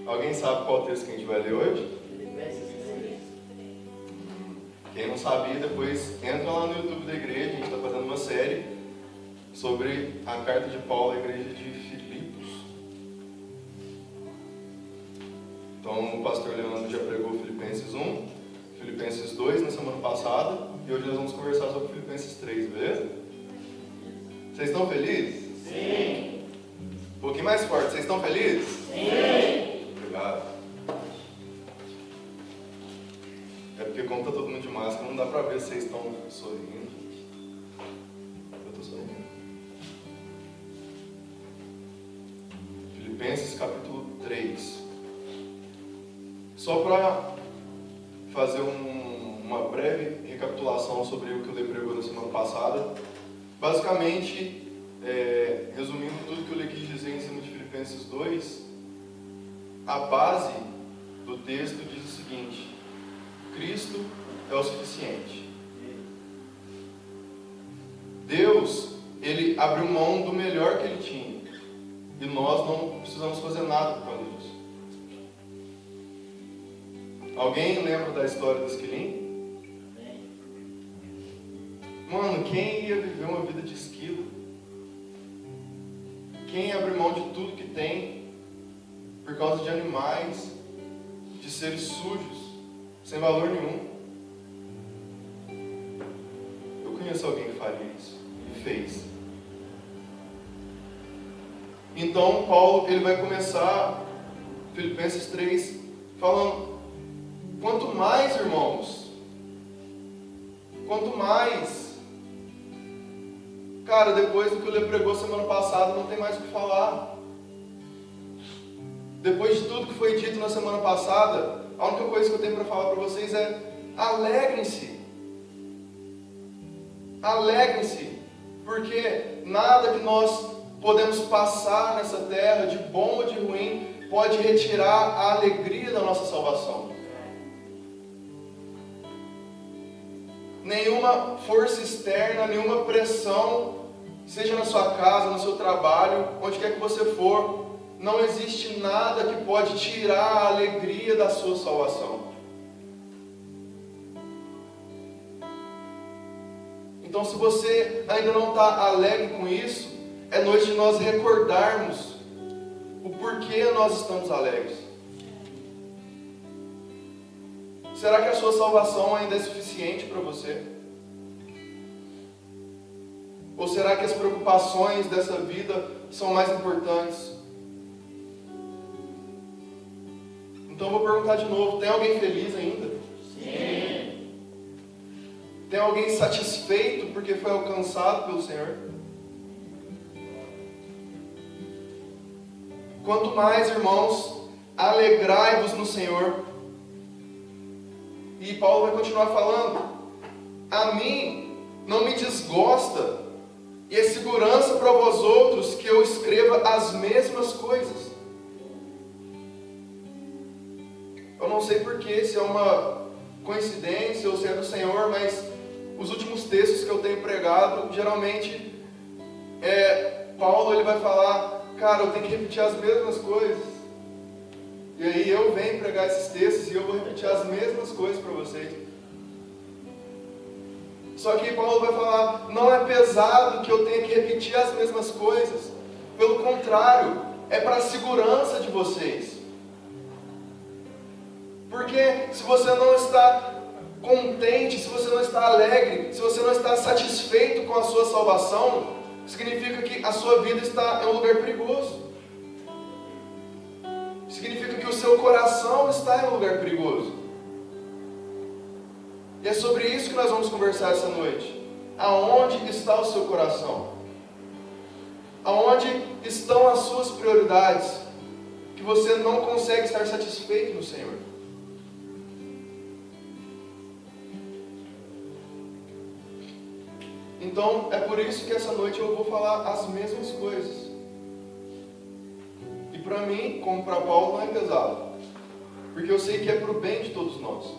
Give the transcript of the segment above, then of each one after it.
Alguém sabe qual texto que a gente vai ler hoje? Quem não sabia, depois entra lá no YouTube da igreja. A gente está fazendo uma série sobre a carta de Paulo à igreja de Filipos. Então o pastor Leandro já pregou Filipenses 1, Filipenses 2 na semana passada, e hoje nós vamos conversar sobre Filipenses 3, beleza? Vocês estão felizes? Sim. Um pouquinho mais forte, vocês estão felizes? Sim. Obrigado. É porque como está todo mundo de máscara, não dá para ver se vocês estão sorrindo. Eu estou sorrindo. Filipenses capítulo 3. Só para fazer uma breve recapitulação sobre o que o Lê pregou na semana passada. Basicamente, resumindo tudo que eu lhe quis dizer em cima de Filipenses 2, a base do texto diz o seguinte: Cristo é o suficiente. Deus, Ele abriu mão do melhor que Ele tinha. E nós não precisamos fazer nada por causa disso. Alguém lembra da história do esquilinho? Mano, quem ia viver uma vida de esquilo? Quem ia abrir mão de tudo que tem por causa de animais, de seres sujos, sem valor nenhum? Eu conheço alguém que faria isso e fez. Então Paulo ele vai começar Filipenses 3 falando: quanto mais, irmãos, quanto mais, cara, depois do que o Lê pregou semana passada, não tem mais o que falar. Depois de tudo que foi dito na semana passada, a única coisa que eu tenho para falar para vocês é: alegrem-se. Alegrem-se, porque nada que nós podemos passar nessa terra, de bom ou de ruim, pode retirar a alegria da nossa salvação. Nenhuma força externa, nenhuma pressão, seja na sua casa, no seu trabalho, onde quer que você for, não existe nada que pode tirar a alegria da sua salvação. Então, se você ainda não está alegre com isso, é noite de nós recordarmos o porquê nós estamos alegres. Será que a sua salvação ainda é suficiente para você? Ou será que as preocupações dessa vida são mais importantes? Então eu vou perguntar de novo: tem alguém feliz ainda? Sim. Tem alguém satisfeito porque foi alcançado pelo Senhor? Quanto mais, irmãos, alegrai-vos no Senhor. E Paulo vai continuar falando: a mim não me desgosta, e é segurança para vós outros que eu escreva as mesmas coisas. Eu não sei porquê, se é uma coincidência ou se é do Senhor, mas os últimos textos que eu tenho pregado, geralmente, Paulo ele vai falar: cara, eu tenho que repetir as mesmas coisas. E aí eu venho pregar esses textos e eu vou repetir as mesmas coisas para vocês. Só que Paulo vai falar: não é pesado que eu tenha que repetir as mesmas coisas. Pelo contrário, é para a segurança de vocês. Porque se você não está contente, se você não está alegre, se você não está satisfeito com a sua salvação, significa que a sua vida está em um lugar perigoso. Significa que o seu coração está em um lugar perigoso. E é sobre isso que nós vamos conversar essa noite. Aonde está o seu coração? Aonde estão as suas prioridades? Que você não consegue estar satisfeito no Senhor. Então, é por isso que essa noite eu vou falar as mesmas coisas. E para mim, como para Paulo, não é pesado. Porque eu sei que é para o bem de todos nós.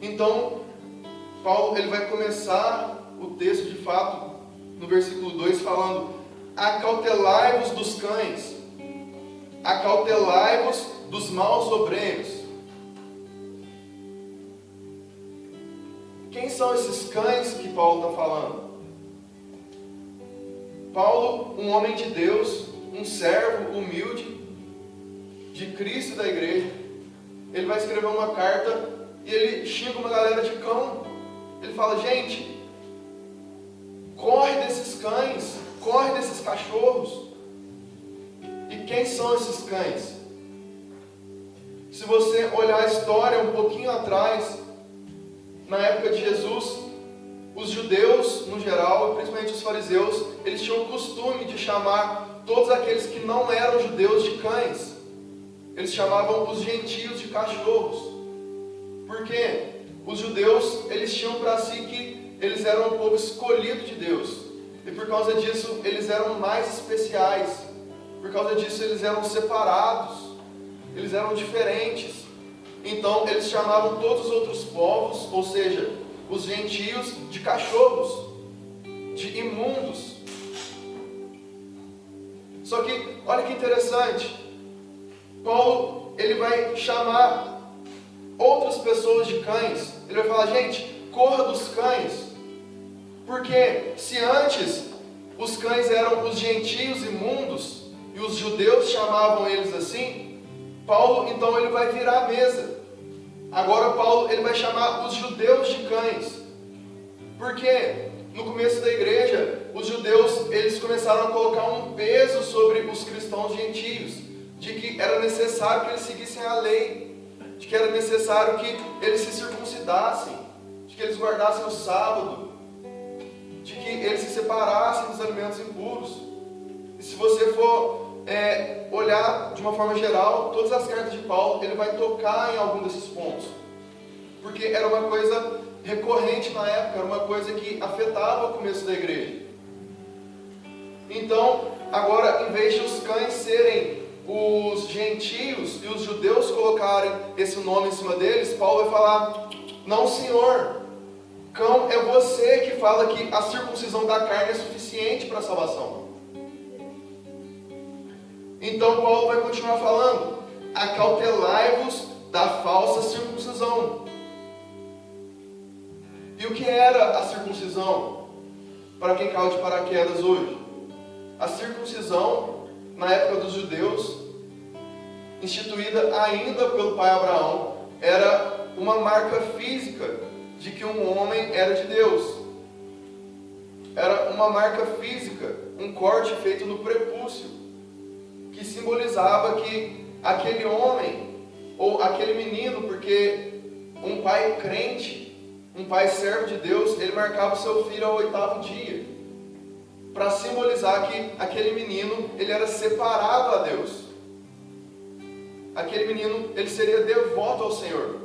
Então, Paulo ele vai começar o texto de fato no versículo 2 falando: acautelai-vos dos cães. acautelai-vos dos maus obreiros. Quem são esses cães que Paulo está falando? Paulo, um homem de Deus, um servo humilde de Cristo e da igreja, ele vai escrever uma carta e ele xinga uma galera de cão. Ele fala: gente, corre desses cães, corre desses cachorros. E quem são esses cães? Se você olhar a história um pouquinho atrás, na época de Jesus, os judeus, no geral, principalmente os fariseus, eles tinham o costume de chamar todos aqueles que não eram judeus de cães. Eles chamavam os gentios de cachorros. Por quê? Os judeus, eles tinham para si que eles eram um povo escolhido de Deus. E por causa disso, eles eram mais especiais. Por causa disso, eles eram separados. Eles eram diferentes. Então, eles chamavam todos os outros povos, ou seja, os gentios, de cachorros, de imundos. Só que, olha que interessante. Paulo, ele vai chamar outras pessoas de cães. Ele vai falar: gente, corra dos cães. Porque se antes os cães eram os gentios imundos e os judeus chamavam eles assim, Paulo então ele vai virar a mesa. Agora Paulo ele vai chamar os judeus de cães. Porque no começo da igreja, os judeus eles começaram a colocar um peso sobre os cristãos gentios, de que era necessário que eles seguissem a lei, de que era necessário que eles se circuncidassem, de que eles guardassem o sábado, de que eles se separassem dos alimentos impuros. E se você for olhar de uma forma geral, todas as cartas de Paulo, ele vai tocar em algum desses pontos. Porque era uma coisa recorrente na época, era uma coisa que afetava o começo da igreja. Então, agora, em vez de os cães serem os gentios e os judeus colocarem esse nome em cima deles, Paulo vai falar: não, senhor, cão é você que fala que a circuncisão da carne é suficiente para a salvação. Então Paulo vai continuar falando: acautelai-vos da falsa circuncisão. E o que era a circuncisão? Para quem caiu de paraquedas hoje, a circuncisão, na época dos judeus, instituída ainda pelo pai Abraão, era uma marca física de que um homem era de Deus. Era uma marca física, um corte feito no prepúcio, que simbolizava que aquele homem, ou aquele menino, porque um pai crente, um pai servo de Deus, ele marcava o seu filho ao 8º dia, para simbolizar que aquele menino, ele era separado a Deus. Aquele menino, ele seria devoto ao Senhor.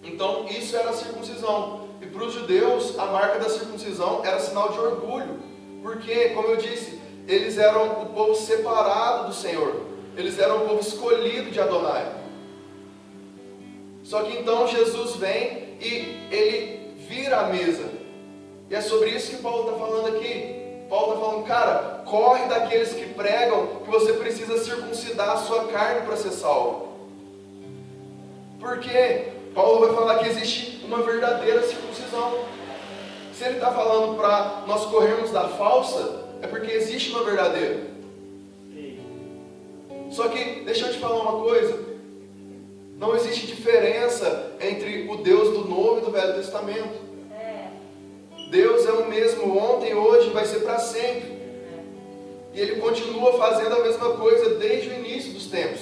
Então, isso era a circuncisão. E para os judeus, a marca da circuncisão era sinal de orgulho. Porque, como eu disse, eles eram o povo separado do Senhor. Eles eram o povo escolhido de Adonai. Só que então Jesus vem e ele vira a mesa. E é sobre isso que Paulo está falando aqui. Paulo está falando: cara, corre daqueles que pregam que você precisa circuncidar a sua carne para ser salvo. Por quê? Paulo vai falar que existe uma verdadeira circuncisão. Se ele está falando para nós corrermos da falsa, é porque existe uma verdadeira. Só que, deixa eu te falar uma coisa: não existe diferença entre o Deus do Novo e do Velho Testamento. Deus é o mesmo ontem, hoje, vai ser para sempre. E Ele continua fazendo a mesma coisa desde o início dos tempos.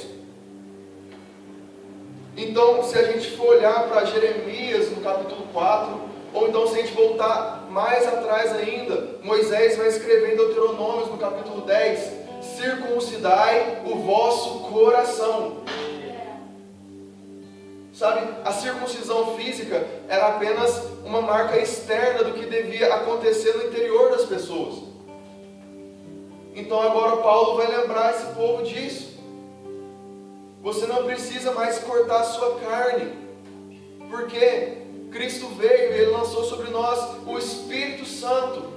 Então, se a gente for olhar para Jeremias no capítulo 4, ou então se a gente voltar mais atrás ainda, Moisés vai escrever em Deuteronômio no capítulo 10: circuncidai o vosso coração. Sabe, a circuncisão física era apenas uma marca externa do que devia acontecer no interior das pessoas. Então agora Paulo vai lembrar esse povo disso. Você não precisa mais cortar a sua carne, porque Cristo veio e Ele lançou sobre nós o Espírito Santo.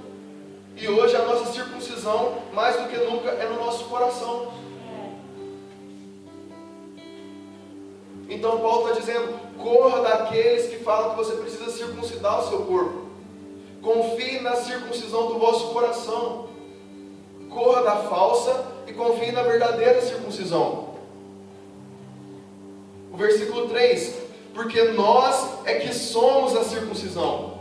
E hoje a nossa circuncisão, mais do que nunca, é no nosso coração. Então Paulo está dizendo, corra daqueles que falam que você precisa circuncidar o seu corpo. Confie na circuncisão do vosso coração. Corra da falsa e confie na verdadeira circuncisão. O versículo 3, porque nós é que somos a circuncisão.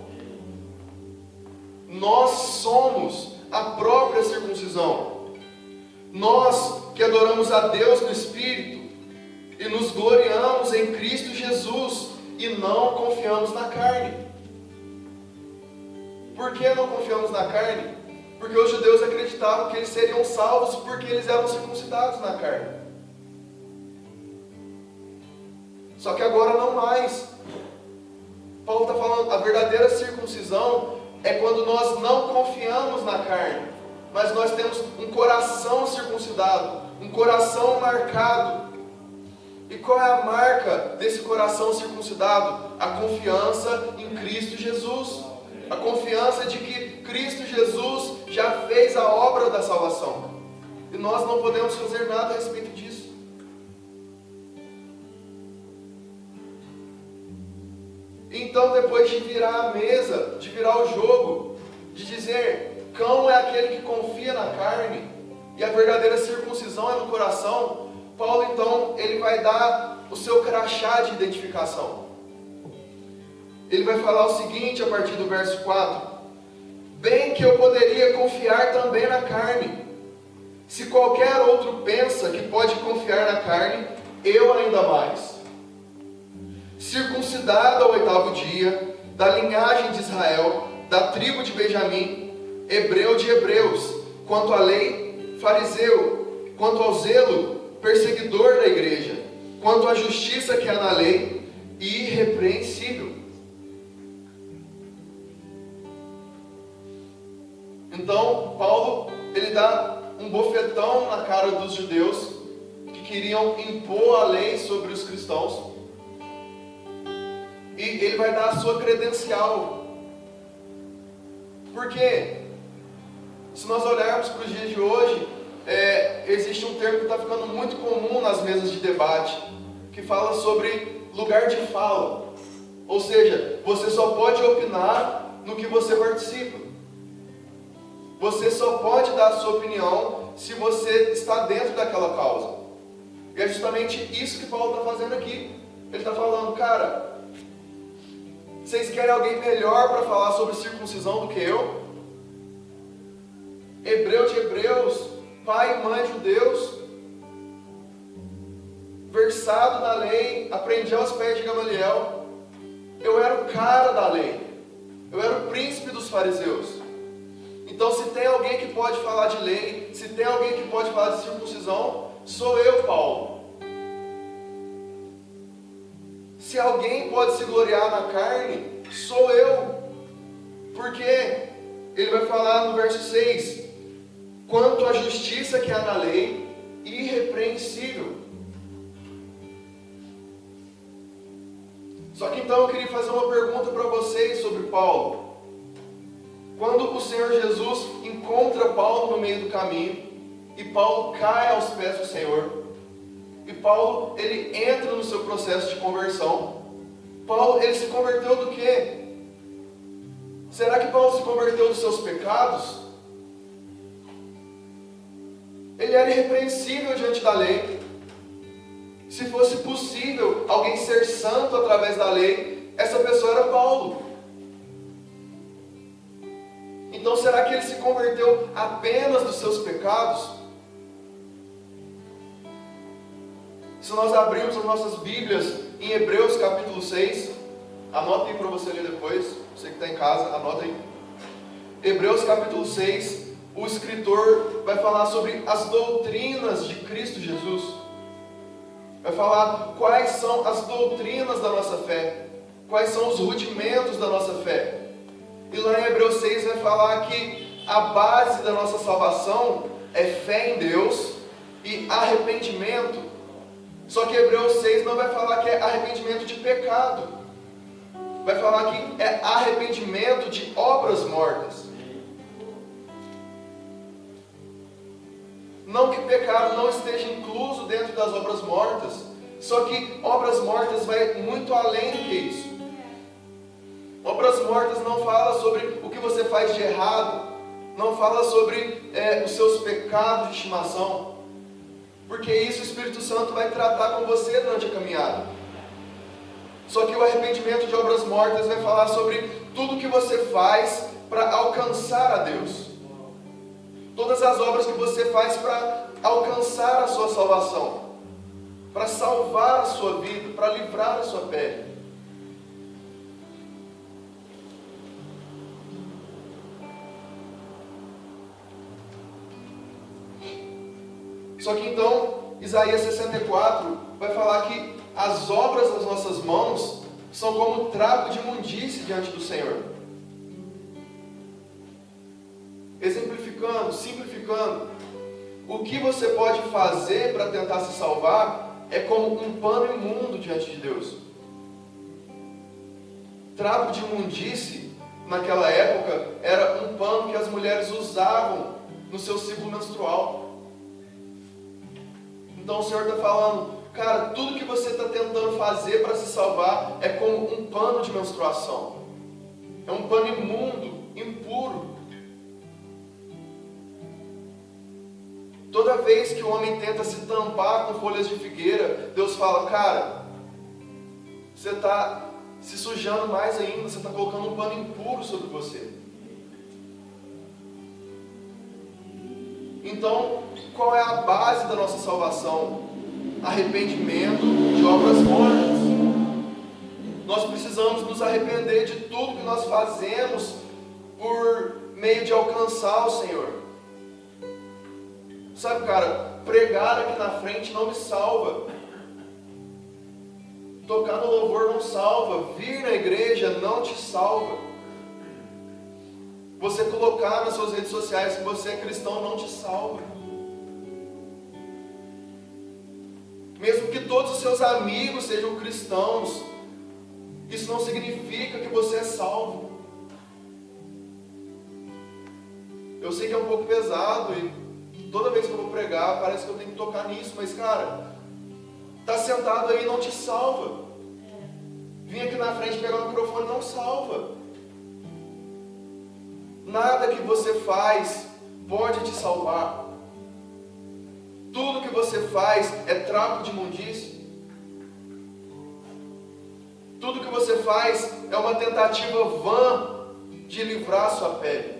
Nós somos a própria circuncisão. Nós que adoramos a Deus no Espírito e nos gloriamos em Cristo Jesus e não confiamos na carne. Por que não confiamos na carne? Porque os judeus acreditavam que eles seriam salvos porque eles eram circuncidados na carne. Só que agora não mais. Paulo está falando, a verdadeira circuncisão é quando nós não confiamos na carne, mas nós temos um coração circuncidado, um coração marcado. E qual é a marca desse coração circuncidado? A confiança em Cristo Jesus. A confiança de que Cristo Jesus já fez a obra da salvação. E nós não podemos fazer nada a respeito disso. Então, depois de virar a mesa, de virar o jogo, de dizer, cão é aquele que confia na carne, e a verdadeira circuncisão é no coração, Paulo então, ele vai dar o seu crachá de identificação. Ele vai falar o seguinte a partir do verso 4. Bem que eu poderia confiar também na carne. Se qualquer outro pensa que pode confiar na carne, eu ainda mais. Circuncidado ao 8º dia, da linhagem de Israel, da tribo de Benjamim, hebreu de hebreus, quanto à lei, fariseu, quanto ao zelo, perseguidor da igreja, quanto à justiça que há na lei, irrepreensível. Então, Paulo, ele dá um bofetão na cara dos judeus que queriam impor a lei sobre os cristãos. E ele vai dar a sua credencial. Por quê? Se nós olharmos para os dias de hoje, existe um termo que está ficando muito comum nas mesas de debate, que fala sobre lugar de fala. Ou seja, você só pode opinar no que você participa. Você só pode dar a sua opinião se você está dentro daquela causa. E é justamente isso que Paulo está fazendo aqui. Ele está falando, cara, vocês querem alguém melhor para falar sobre circuncisão do que eu? Hebreu de hebreus, pai e mãe judeus, versado na lei, aprendi aos pés de Gamaliel. Eu era o cara da lei, eu era o príncipe dos fariseus. Então, se tem alguém que pode falar de lei, se tem alguém que pode falar de circuncisão, sou eu, Paulo. Se alguém pode se gloriar na carne, sou eu. Porque ele vai falar no verso 6, quanto à justiça que há na lei, irrepreensível. Só que então eu queria fazer uma pergunta para vocês sobre Paulo. Quando o Senhor Jesus encontra Paulo no meio do caminho, e Paulo cai aos pés do Senhor, e Paulo, ele entra no seu processo de conversão. Paulo, ele se converteu do quê? Será que Paulo se converteu dos seus pecados? Ele era irrepreensível diante da lei. Se fosse possível alguém ser santo através da lei, essa pessoa era Paulo. Então, será que ele se converteu apenas dos seus pecados? Se nós abrirmos as nossas Bíblias em Hebreus capítulo 6, anota aí para você ler depois, você que está em casa, anota aí. Hebreus capítulo 6, o escritor vai falar sobre as doutrinas de Cristo Jesus. Vai falar quais são as doutrinas da nossa fé, quais são os rudimentos da nossa fé. E lá em Hebreus 6 vai falar que a base da nossa salvação é fé em Deus e arrependimento. Só que Hebreus 6 não vai falar que é arrependimento de pecado. Vai falar que é arrependimento de obras mortas. Não que pecado não esteja incluso dentro das obras mortas, Só que obras mortas vai muito além do que isso. Obras mortas não fala sobre o que você faz de errado, não fala sobre os seus pecados de estimação, porque isso o Espírito Santo vai tratar com você durante a caminhada. Só que o arrependimento de obras mortas vai falar sobre tudo que você faz para alcançar a Deus. Todas as obras que você faz para alcançar a sua salvação, para salvar a sua vida, para livrar a sua pele. Só que então, Isaías 64 vai falar que as obras das nossas mãos são como trapo de imundície diante do Senhor. Exemplificando, simplificando, o que você pode fazer para tentar se salvar é como um pano imundo diante de Deus. Trapo de imundície, naquela época, era um pano que as mulheres usavam no seu ciclo menstrual. Então o Senhor está falando, cara, tudo que você está tentando fazer para se salvar é como um pano de menstruação. É um pano imundo, impuro. Toda vez que o homem tenta se tampar com folhas de figueira, Deus fala, cara, você está se sujando mais ainda, você está colocando um pano impuro sobre você. Então, qual é a base da nossa salvação? Arrependimento de obras mortas. Nós precisamos nos arrepender de tudo que nós fazemos por meio de alcançar o Senhor. Sabe, cara, pregar aqui na frente não me salva. Tocar no louvor não salva. Vir na igreja não te salva. Você colocar nas suas redes sociais que você é cristão não te salva. Mesmo que todos os seus amigos sejam cristãos, isso não significa que você é salvo. Eu sei que é um pouco pesado e toda vez que eu vou pregar parece que eu tenho que tocar nisso, mas cara, tá sentado aí não te salva. Vir aqui na frente pegar o microfone não salva. Nada que você faz pode te salvar. Tudo que você faz é trapo de imundície. Tudo que você faz é uma tentativa vã de livrar sua pele.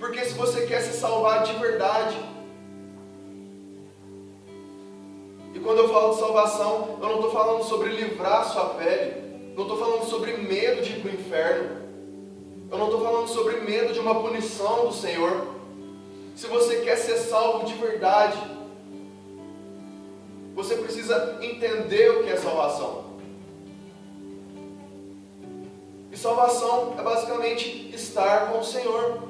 Porque se você quer se salvar de verdade, e quando eu falo de salvação, eu não estou falando sobre livrar sua pele. Não estou falando sobre medo de ir para o inferno. Eu não estou falando sobre medo de uma punição do Senhor. Se você quer ser salvo de verdade, você precisa entender o que é salvação. E salvação é basicamente estar com o Senhor,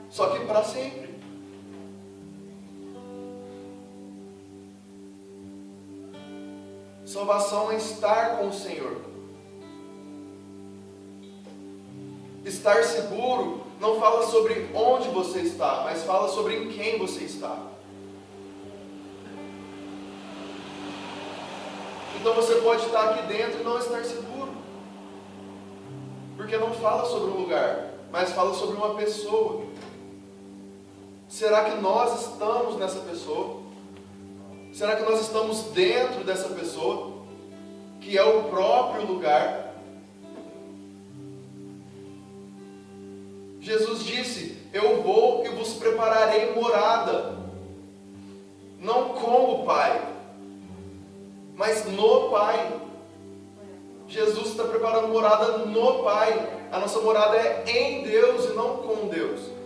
só que para sempre. Salvação é estar com o Senhor. Estar seguro não fala sobre onde você está, mas fala sobre em quem você está. Então você pode estar aqui dentro e não estar seguro, porque não fala sobre um lugar, mas fala sobre uma pessoa. Será que nós estamos nessa pessoa? Será que nós estamos dentro dessa pessoa, que é o próprio lugar? Jesus disse, eu vou e vos prepararei morada, não com o Pai, mas no Pai. Jesus está preparando morada no Pai. A nossa morada é em Deus e não com Deus.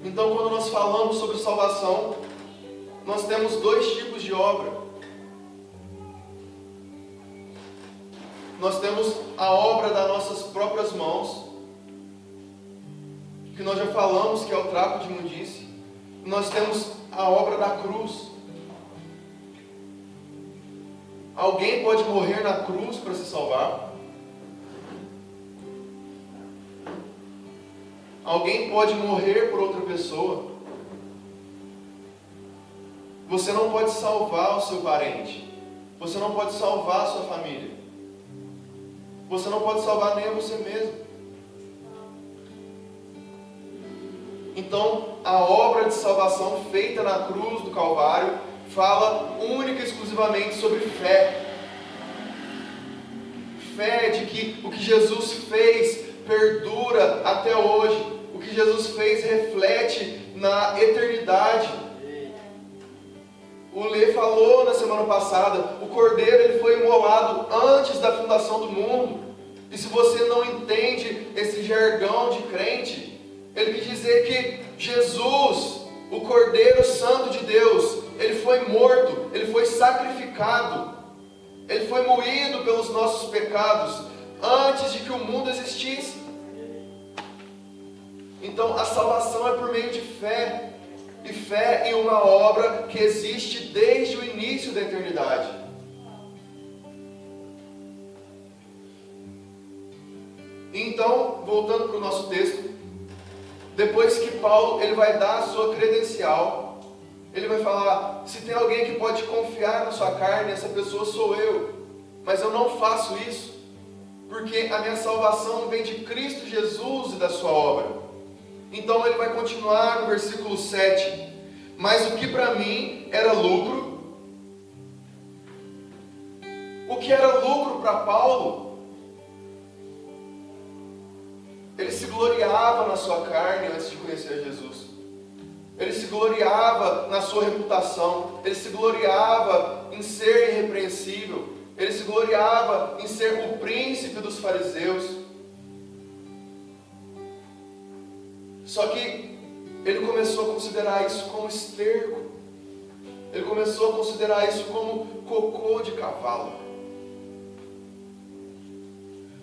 Então, quando nós falamos sobre salvação, nós temos dois tipos de obra. Nós temos a obra das nossas próprias mãos, que nós já falamos que é o trapo de imundície. Nós temos a obra da cruz. Alguém pode morrer na cruz para se salvar? Alguém pode morrer por outra pessoa? Você não pode salvar o seu parente. Você não pode salvar a sua família. Você não pode salvar nem a você mesmo. Então, a obra de salvação feita na cruz do Calvário fala única e exclusivamente sobre fé. Fé de que o que Jesus fez perdura até hoje. O que Jesus fez reflete na eternidade. O Lê falou na semana passada, o Cordeiro ele foi imolado antes da fundação do mundo. E se você não entende esse jargão de crente, ele quer dizer que Jesus, o Cordeiro Santo de Deus, ele foi morto, ele foi sacrificado, ele foi moído pelos nossos pecados antes de que o mundo existisse. Então a salvação é por meio de fé. E fé em uma obra que existe desde o início da eternidade. Então, voltando para o nosso texto, depois que Paulo ele vai dar a sua credencial, ele vai falar: se tem alguém que pode confiar na sua carne, essa pessoa sou eu. Mas eu não faço isso, porque a minha salvação vem de Cristo Jesus e da sua obra. Então ele vai continuar no versículo 7. Mas o que para mim era lucro, o que era lucro para Paulo, ele se gloriava na sua carne antes de conhecer Jesus. Ele se gloriava na sua reputação. Ele se gloriava em ser irrepreensível. Ele se gloriava em ser o príncipe dos fariseus. Só que ele começou a considerar isso como esterco. Ele começou a considerar isso como cocô de cavalo.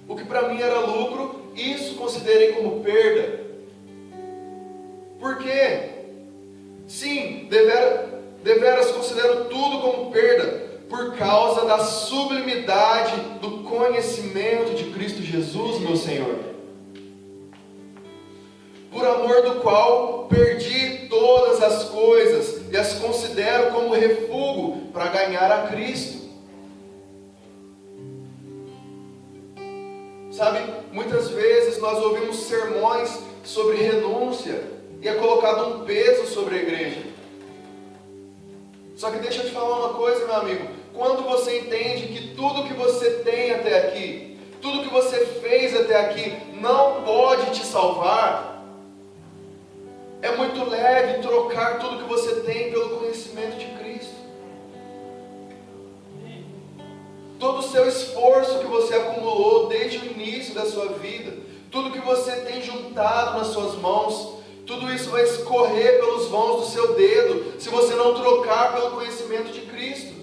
O que para mim era lucro, isso considerei como perda. Por quê? Sim, deveras considero tudo como perda, por causa da sublimidade do conhecimento de Cristo Jesus, meu Senhor. Por amor do qual perdi todas as coisas e as considero como refúgio para ganhar a Cristo. Sabe, muitas vezes nós ouvimos sermões sobre renúncia e é colocado um peso sobre a igreja. Só que deixa eu te falar uma coisa, meu amigo. Quando você entende que tudo que você tem até aqui, tudo que você fez até aqui não pode te salvar, é muito leve trocar tudo que você tem pelo conhecimento de Cristo. Todo o seu esforço que você acumulou desde o início da sua vida, tudo que você tem juntado nas suas mãos, tudo isso vai escorrer pelos vãos do seu dedo, se você não trocar pelo conhecimento de Cristo.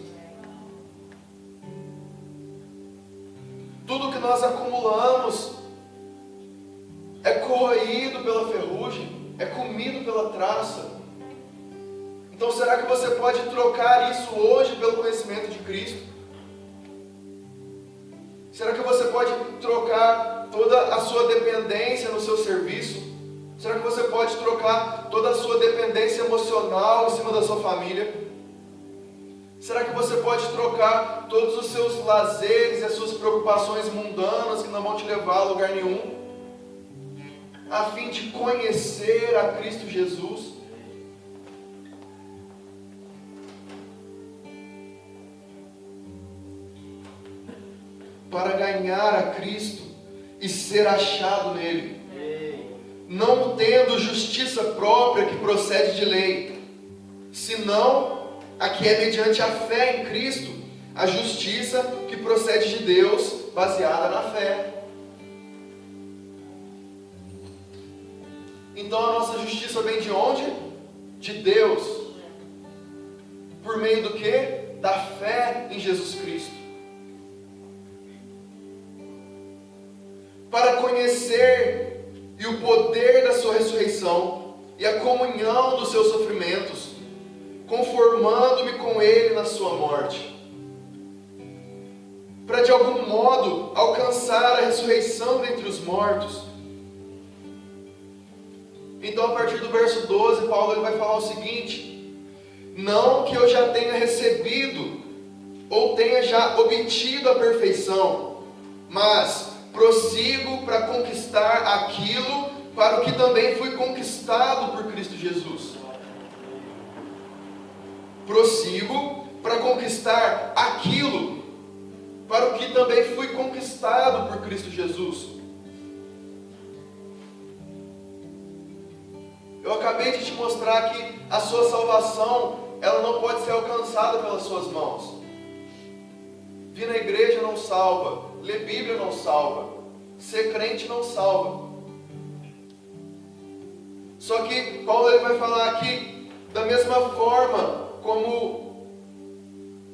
Tudo que nós acumulamos é corroído pela ferrugem, é comido pela traça. Então será que você pode trocar isso hoje pelo conhecimento de Cristo? Será que você pode trocar toda a sua dependência no seu serviço? Será que você pode trocar toda a sua dependência emocional em cima da sua família? Será que você pode trocar todos os seus lazeres e as suas preocupações mundanas que não vão te levar a lugar nenhum, a fim de conhecer a Cristo Jesus? Para ganhar a Cristo e ser achado nele, não tendo justiça própria que procede de lei, senão a que é mediante a fé em Cristo, a justiça que procede de Deus, baseada na fé. Então a nossa justiça vem de onde? De Deus. Por meio do quê? Da fé em Jesus Cristo. Para conhecer e o poder da sua ressurreição e a comunhão dos seus sofrimentos, conformando-me com ele na sua morte, modo alcançar a ressurreição dentre os mortos. Então, a partir do verso 12, Paulo ele vai falar o seguinte: não que eu já tenha recebido ou tenha já obtido a perfeição, mas prossigo para conquistar aquilo para o que também fui conquistado por Cristo Jesus. Prossigo para conquistar aquilo para o que também fui conquistado por Cristo Jesus. Eu acabei de te mostrar que a sua salvação, ela não pode ser alcançada pelas suas mãos. Vir na igreja não salva, ler Bíblia não salva, ser crente não salva. Só que Paulo ele vai falar aqui, da mesma forma como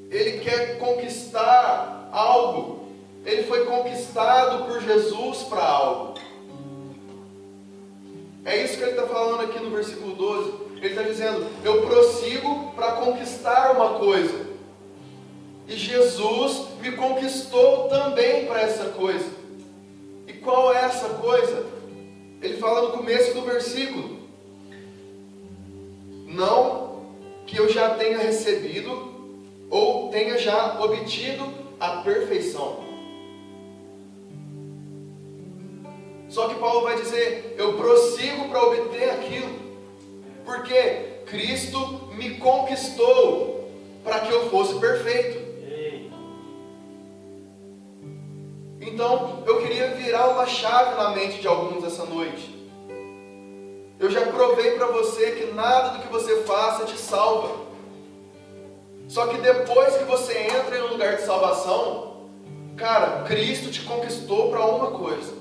ele quer conquistar algo, ele foi conquistado por Jesus para algo. É isso que ele está falando aqui no versículo 12. Ele está dizendo: eu prossigo para conquistar uma coisa. E Jesus me conquistou também para essa coisa. E qual é essa coisa? Ele fala no começo do versículo: não que eu já tenha recebido ou tenha já obtido a perfeição. Só que Paulo vai dizer: eu prossigo para obter aquilo, porque Cristo me conquistou para que eu fosse perfeito. Então, eu queria virar uma chave na mente de alguns essa noite. Eu já provei para você que nada do que você faça te salva. Só que depois que você entra em um lugar de salvação, cara, Cristo te conquistou para uma coisa: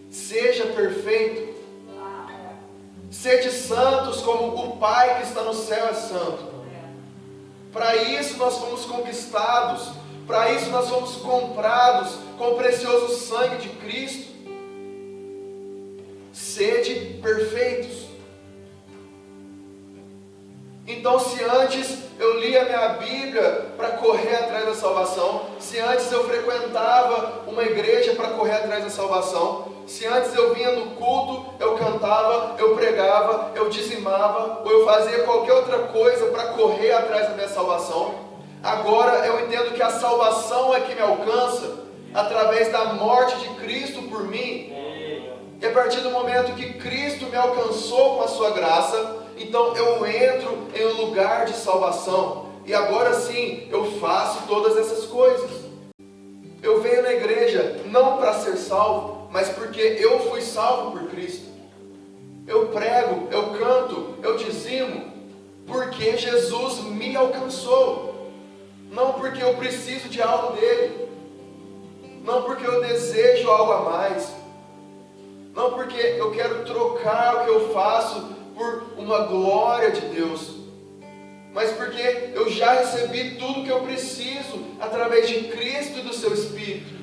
seja perfeito. Sede santos como o Pai que está no céu é santo. Para isso nós fomos conquistados. Para isso nós fomos comprados com o precioso sangue de Cristo. Sede perfeitos. Então, se antes eu lia minha Bíblia para correr atrás da salvação, se antes eu frequentava uma igreja para correr atrás da salvação, se antes eu vinha no culto, eu cantava, eu pregava, eu dizimava, ou eu fazia qualquer outra coisa para correr atrás da minha salvação, agora eu entendo que a salvação é que me alcança através da morte de Cristo por mim. E a partir do momento que Cristo me alcançou com a sua graça, então eu entro em um lugar de salvação. E agora sim, eu faço todas essas coisas. Eu venho na igreja não para ser salvo, mas porque eu fui salvo por Cristo. Eu prego, eu canto, eu dizimo, porque Jesus me alcançou. Não porque eu preciso de algo dele. Não porque eu desejo algo a mais. Não porque eu quero trocar o que eu faço por uma glória de Deus. Mas porque eu já recebi tudo que eu preciso através de Cristo e do seu Espírito.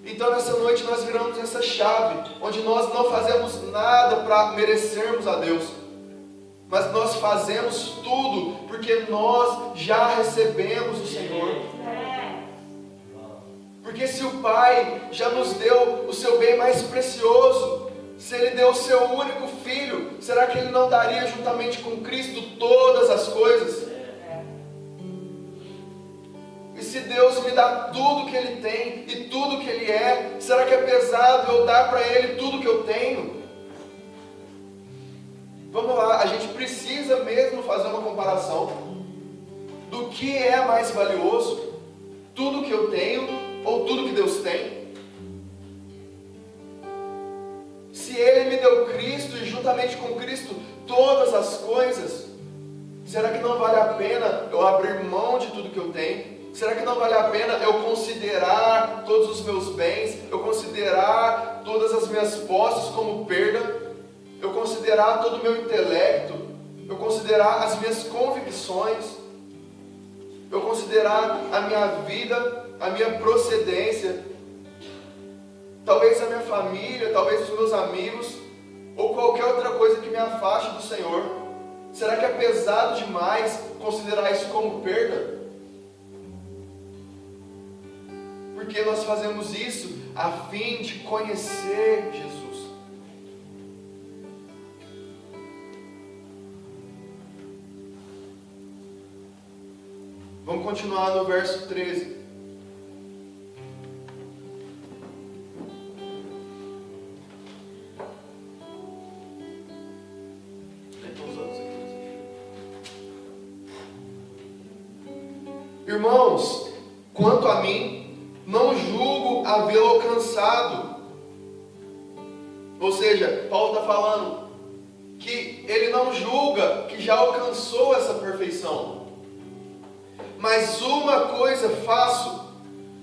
Então nessa noite nós viramos essa chave, onde nós não fazemos nada para merecermos a Deus, mas nós fazemos tudo porque nós já recebemos o Senhor. Porque se o Pai já nos deu o seu bem mais precioso, se Ele deu o seu único Filho, será que Ele não daria juntamente com Cristo todas as coisas? E se Deus me dá tudo que Ele tem e tudo que Ele é, será que é pesado eu dar para Ele tudo que eu tenho? Vamos lá, a gente precisa mesmo fazer uma comparação do que é mais valioso, tudo que eu tenho ou tudo que Deus tem. Se Ele me deu Cristo e juntamente com Cristo todas as coisas, será que não vale a pena eu abrir mão de tudo que eu tenho? Será que não vale a pena eu considerar todos os meus bens, eu considerar todas as minhas posses como perda, eu considerar todo o meu intelecto, eu considerar as minhas convicções, eu considerar a minha vida, a minha procedência, talvez a minha família, talvez os meus amigos, ou qualquer outra coisa que me afaste do Senhor? Será que é pesado demais considerar isso como perda? Porque nós fazemos isso a fim de conhecer Jesus. Vamos continuar no verso 13. Irmãos, quanto a mim, não julgo havê-lo alcançado. Ou seja, Paulo está falando que ele não julga que já alcançou essa perfeição. Mas uma coisa faço,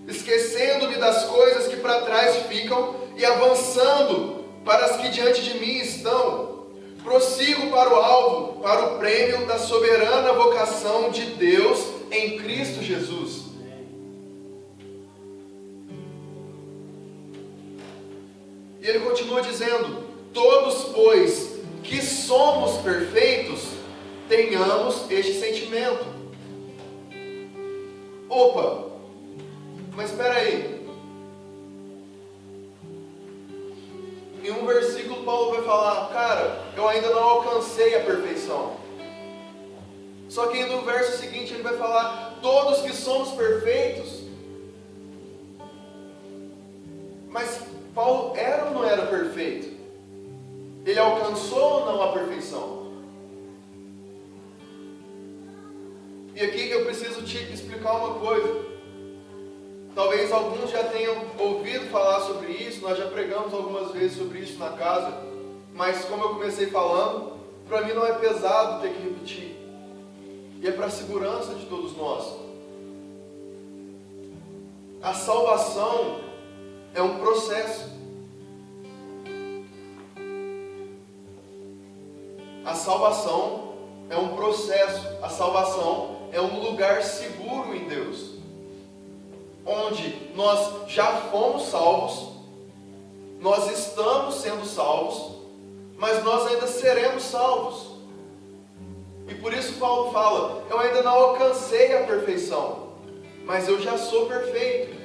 esquecendo-me das coisas que para trás ficam e avançando para as que diante de mim estão, prossigo para o alvo, para o prêmio da soberana vocação de Deus em Cristo Jesus. E ele continua dizendo: todos, pois, que somos perfeitos, tenhamos este sentimento. Opa, mas espera aí. Em um versículo Paulo vai falar: cara, eu ainda não alcancei a perfeição. Só que no verso seguinte ele vai falar: todos que somos perfeitos. Mas Paulo era ou não era perfeito? Ele alcançou ou não a perfeição? E aqui eu preciso te explicar uma coisa. Talvez alguns já tenham ouvido falar sobre isso, nós já pregamos algumas vezes sobre isso na casa, mas como eu comecei falando, para mim não é pesado ter que repetir. E é para a segurança de todos nós. A salvação é um processo. A salvação é um processo. A salvação é um lugar seguro em Deus, onde nós já fomos salvos, nós estamos sendo salvos, mas nós ainda seremos salvos. E por isso Paulo fala: eu ainda não alcancei a perfeição, mas eu já sou perfeito.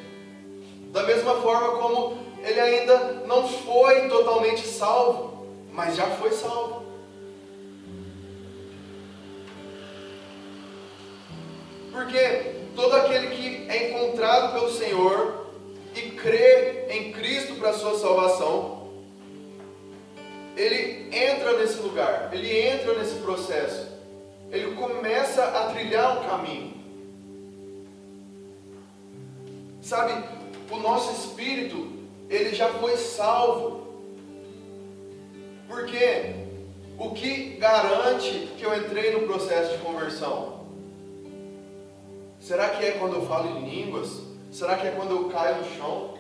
Da mesma forma como ele ainda não foi totalmente salvo, mas já foi salvo. Porque todo aquele que é encontrado pelo Senhor e crê em Cristo para a sua salvação, ele entra nesse lugar, ele entra nesse processo, ele começa a trilhar um caminho. Sabe, o nosso espírito, ele já foi salvo. Porque o que garante que eu entrei no processo de conversão? Será que é quando eu falo em línguas? Será que é quando eu caio no chão?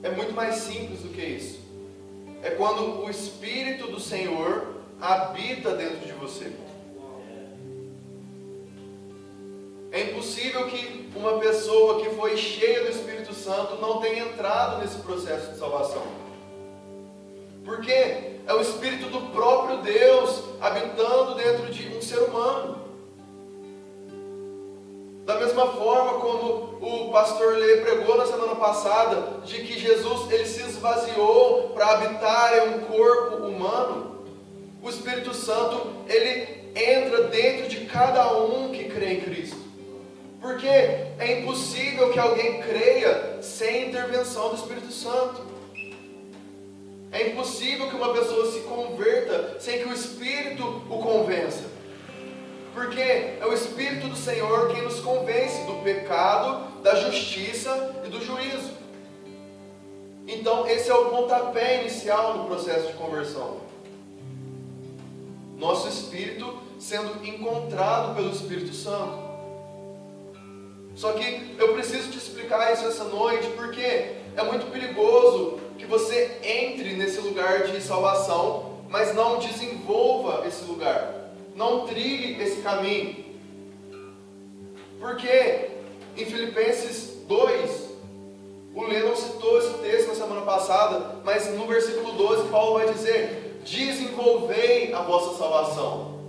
É muito mais simples do que isso. É quando o Espírito do Senhor habita dentro de você. É impossível que uma pessoa que foi cheia do Espírito Santo não tenha entrado nesse processo de salvação. Porque é o Espírito do próprio Deus habitando dentro de um ser humano. Da mesma forma como o pastor Lê pregou na semana passada, de que Jesus ele se esvaziou para habitar em um corpo humano, o Espírito Santo ele entra dentro de cada um que crê em Cristo. Porque é impossível que alguém creia sem intervenção do Espírito Santo. É impossível que uma pessoa se converta sem que o Espírito o convença. Porque é o Espírito do Senhor quem nos convence do pecado, da justiça e do juízo. Então esse é o pontapé inicial no processo de conversão. Nosso espírito sendo encontrado pelo Espírito Santo. Só que eu preciso te explicar isso essa noite, porque é muito perigoso que você entre nesse lugar de salvação, mas não desenvolva esse lugar. Não trilhe esse caminho. Porque em Filipenses 2, o Lennon citou esse texto na semana passada, mas no versículo 12 Paulo vai dizer: desenvolvei a vossa salvação.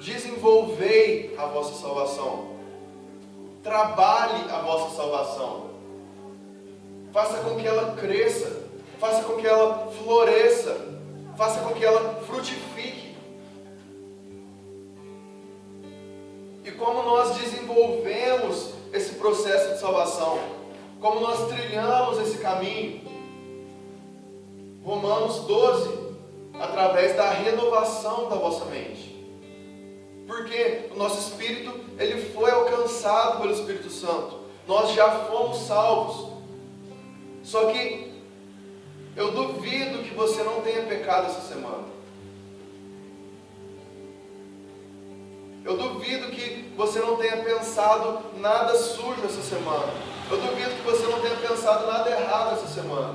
desenvolvei a vossa salvação. Trabalhe a vossa salvação. Faça com que ela cresça. Faça com que ela floresça. Faça com que ela frutifique. E como nós desenvolvemos esse processo de salvação? Como nós trilhamos esse caminho? Romanos 12, através da renovação da vossa mente. Porque o nosso espírito, ele foi alcançado pelo Espírito Santo. Nós já fomos salvos. Só que eu duvido que você não tenha pecado essa semana. Eu duvido que você não tenha pensado nada sujo essa semana. Eu duvido que você não tenha pensado nada errado essa semana.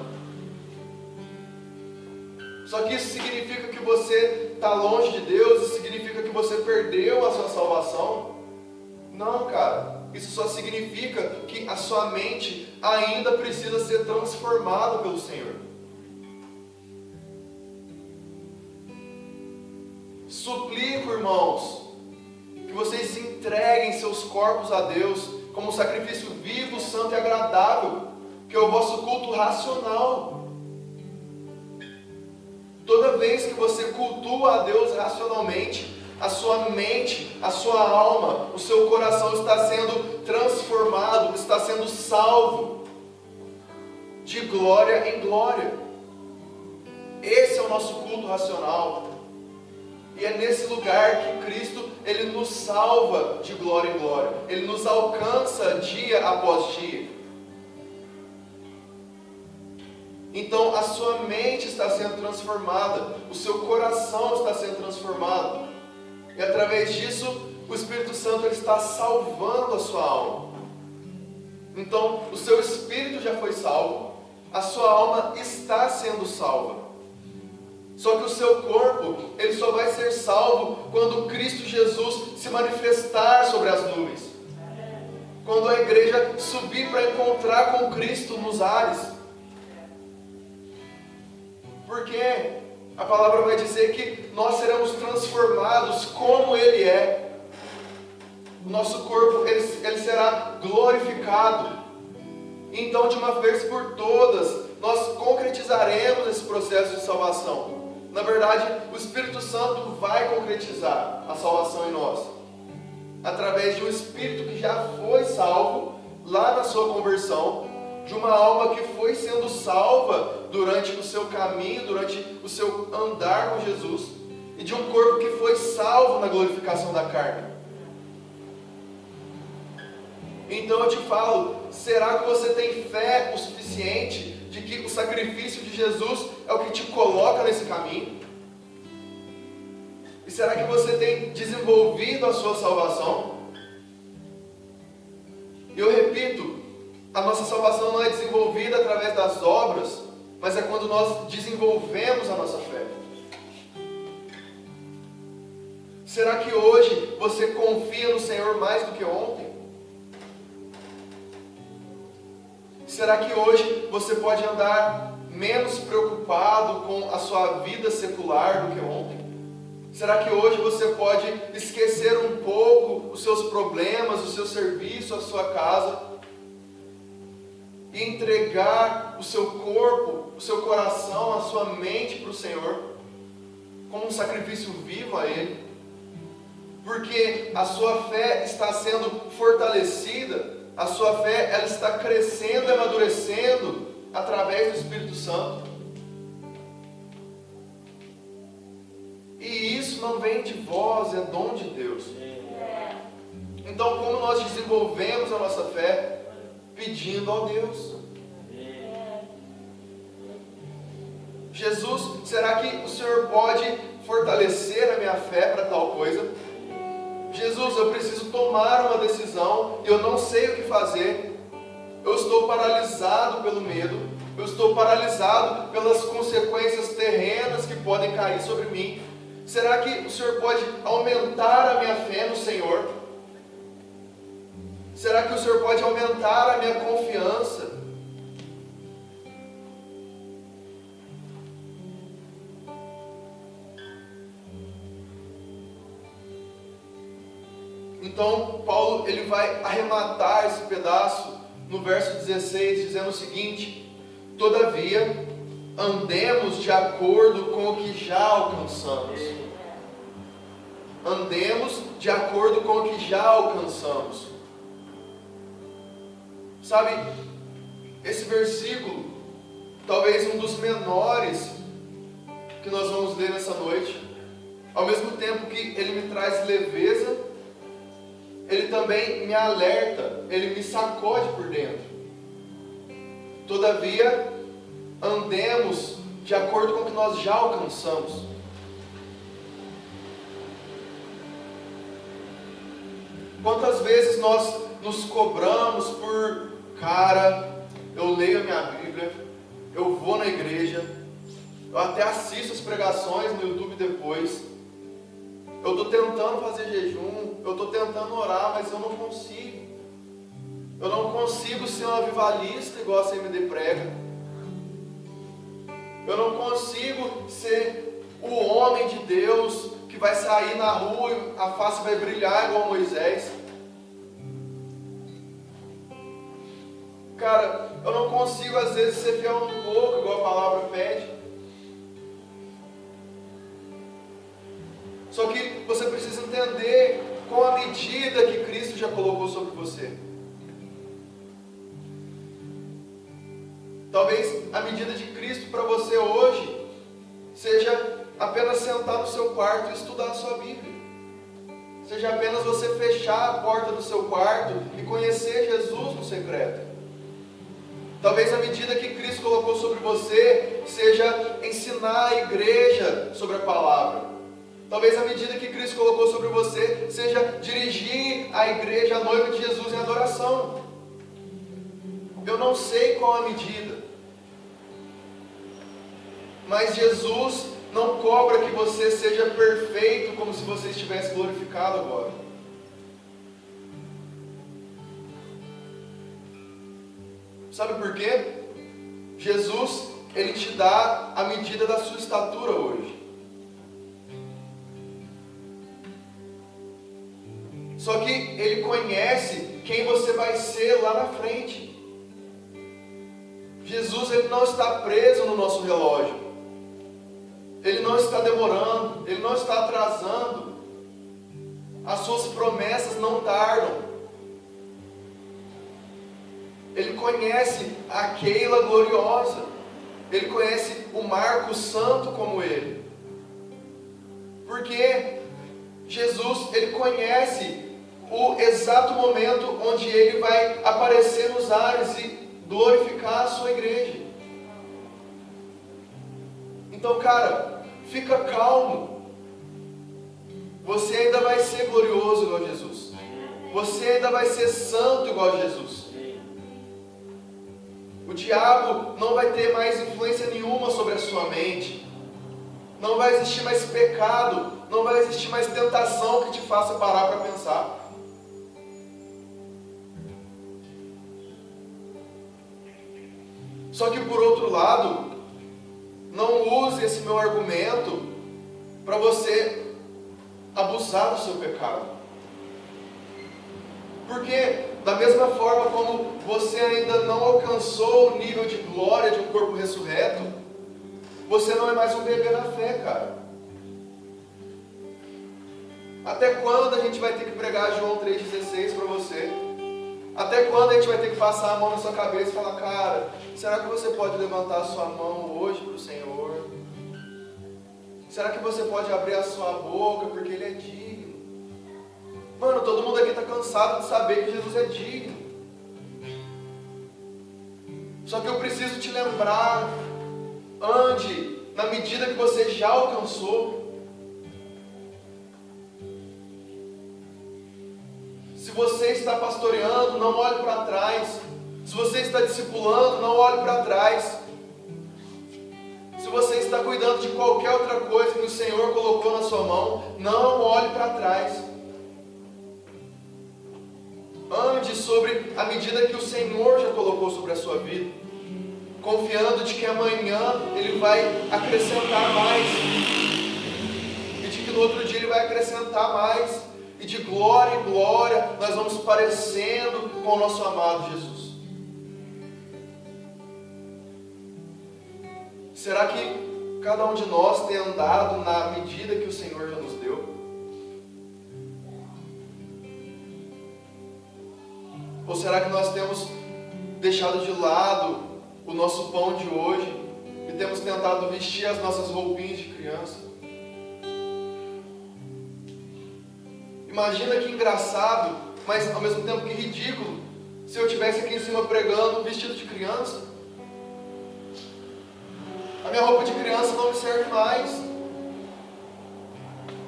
Só que isso significa que você está longe de Deus? Isso significa que você perdeu a sua salvação? Não, cara. Isso só significa que a sua mente ainda precisa ser transformada pelo Senhor. Suplico, irmãos, que vocês entreguem seus corpos a Deus como um sacrifício vivo, santo e agradável, que é o vosso culto racional. Toda vez que você cultua a Deus racionalmente, a sua mente, a sua alma, o seu coração está sendo transformado, está sendo salvo de glória em glória. Esse é o nosso culto racional. E é nesse lugar que Cristo, Ele nos salva de glória em glória. Ele nos alcança dia após dia. Então a sua mente está sendo transformada, o seu coração está sendo transformado. E através disso, o Espírito Santo ele está salvando a sua alma. Então o seu espírito já foi salvo, a sua alma está sendo salva. Só que o seu corpo, ele só vai ser salvo quando Cristo Jesus se manifestar sobre as nuvens. Quando a igreja subir para encontrar com Cristo nos ares. Porque a palavra vai dizer que nós seremos transformados como Ele é. O nosso corpo, ele será glorificado. Então, de uma vez por todas, nós concretizaremos esse processo de salvação. Na verdade, o Espírito Santo vai concretizar a salvação em nós. Através de um Espírito que já foi salvo, lá na sua conversão, de uma alma que foi sendo salva durante o seu caminho, durante o seu andar com Jesus, e de um corpo que foi salvo na glorificação da carne. Então eu te falo, será que você tem fé o suficiente de que o sacrifício de Jesus é o que te coloca nesse caminho? E será que você tem desenvolvido a sua salvação? Eu repito, a nossa salvação não é desenvolvida através das obras, mas é quando nós desenvolvemos a nossa fé. Será que hoje você confia no Senhor mais do que ontem? Será que hoje você pode andar menos preocupado com a sua vida secular do que ontem? Será que hoje você pode esquecer um pouco os seus problemas, o seu serviço, a sua casa, e entregar o seu corpo, o seu coração, a sua mente para o Senhor, como um sacrifício vivo a Ele? Porque a sua fé está sendo fortalecida, a sua fé ela está crescendo e amadurecendo através do Espírito Santo. E isso não vem de vós, é dom de Deus. Então, como nós desenvolvemos a nossa fé? Pedindo ao Deus. Jesus, será que o Senhor pode fortalecer a minha fé para tal coisa? Jesus, eu preciso tomar uma decisão e eu não sei o que fazer. Eu estou paralisado pelo medo. Eu estou paralisado pelas consequências terrenas que podem cair sobre mim. Será que o Senhor pode aumentar a minha fé no Senhor? Será que o Senhor pode aumentar a minha confiança? Então Paulo ele vai arrematar esse pedaço no verso 16, dizendo o seguinte: todavia, andemos de acordo com o que já alcançamos. Andemos de acordo com o que já alcançamos. Sabe, esse versículo, talvez um dos menores que nós vamos ler nessa noite, ao mesmo tempo que ele me traz leveza, ele também me alerta, ele me sacode por dentro. Todavia, andemos de acordo com o que nós já alcançamos. Quantas vezes nós nos cobramos por, cara, eu leio a minha Bíblia, eu vou na igreja, eu até assisto as pregações no YouTube depois, eu estou tentando fazer jejum, eu estou tentando orar, mas eu não consigo. Eu não consigo ser um avivalista igual a CMD prega. Eu não consigo ser o homem de Deus que vai sair na rua e a face vai brilhar igual Moisés. Cara, eu não consigo às vezes ser fiel um pouco, igual a palavra pede. Só que você precisa entender qual a medida que Cristo já colocou sobre você. Talvez a medida de Cristo para você hoje seja apenas sentar no seu quarto e estudar a sua Bíblia. Seja apenas você fechar a porta do seu quarto e conhecer Jesus no secreto. Talvez a medida que Cristo colocou sobre você seja ensinar a igreja sobre a palavra. Talvez a medida que Cristo colocou sobre você seja dirigir a igreja, a noiva de Jesus, em adoração. Eu não sei qual a medida, mas Jesus não cobra que você seja perfeito como se você estivesse glorificado agora. Sabe por quê? Jesus, Ele te dá a medida da sua estatura hoje. Só que Ele conhece quem você vai ser lá na frente. Jesus, Ele não está preso no nosso relógio. Ele não está demorando, Ele não está atrasando. As suas promessas não tardam. Ele conhece a Keila gloriosa. Ele conhece o Marco santo como ele. Porque Jesus, Ele conhece o exato momento onde Ele vai aparecer nos ares e glorificar a sua igreja. Então, cara, fica calmo. Você ainda vai ser glorioso igual a Jesus. Você ainda vai ser santo igual a Jesus. O diabo não vai ter mais influência nenhuma sobre a sua mente. Não vai existir mais pecado. Não vai existir mais tentação que te faça parar para pensar. Só que por outro lado, não use esse meu argumento para você abusar do seu pecado. Porque da mesma forma como você ainda não alcançou o nível de glória de um corpo ressurreto, você não é mais um bebê na fé, cara. Até quando a gente vai ter que pregar João 3,16 para você? Até quando a gente vai ter que passar a mão na sua cabeça e falar, cara, será que você pode levantar a sua mão hoje para o Senhor? Será que você pode abrir a sua boca porque Ele é digno? Mano, todo mundo aqui está cansado de saber que Jesus é digno. Só que eu preciso te lembrar, ande na medida que você já alcançou. Se você está pastoreando, não olhe para trás. Se você está discipulando, não olhe para trás. Se você está cuidando de qualquer outra coisa que o Senhor colocou na sua mão, não olhe para trás. Ande sobre a medida que o Senhor já colocou sobre a sua vida, confiando de que amanhã Ele vai acrescentar mais, e de que no outro dia Ele vai acrescentar mais, e de glória em glória nós vamos parecendo com o nosso amado Jesus. Será que cada um de nós tem andado na medida que o Senhor já nos deu? Ou será que nós temos deixado de lado o nosso pão de hoje e temos tentado vestir as nossas roupinhas de criança? Imagina que engraçado, mas ao mesmo tempo que ridículo, se eu estivesse aqui em cima pregando vestido de criança. A minha roupa de criança não me serve mais.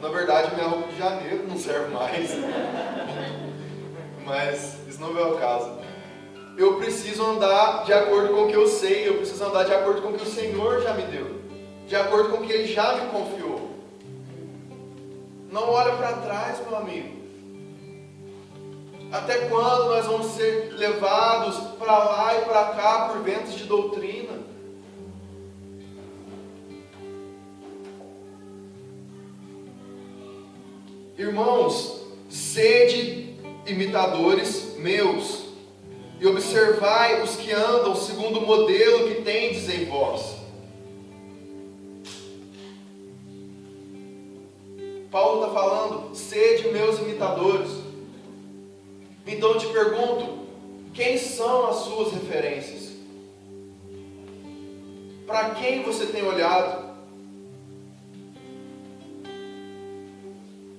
Na verdade, minha roupa de janeiro não serve mais. Mas isso não é o caso. Eu preciso andar de acordo com o que eu sei, eu preciso andar de acordo com o que o Senhor já me deu, de acordo com o que Ele já me confiou. Não olha para trás, meu amigo. Até quando nós vamos ser levados para lá e para cá por ventos de doutrina? Irmãos, sede imitadores meus, e observai os que andam segundo o modelo que tendes em vós. Paulo está falando, sede meus imitadores. Então eu te pergunto, quem são as suas referências? Para quem você tem olhado?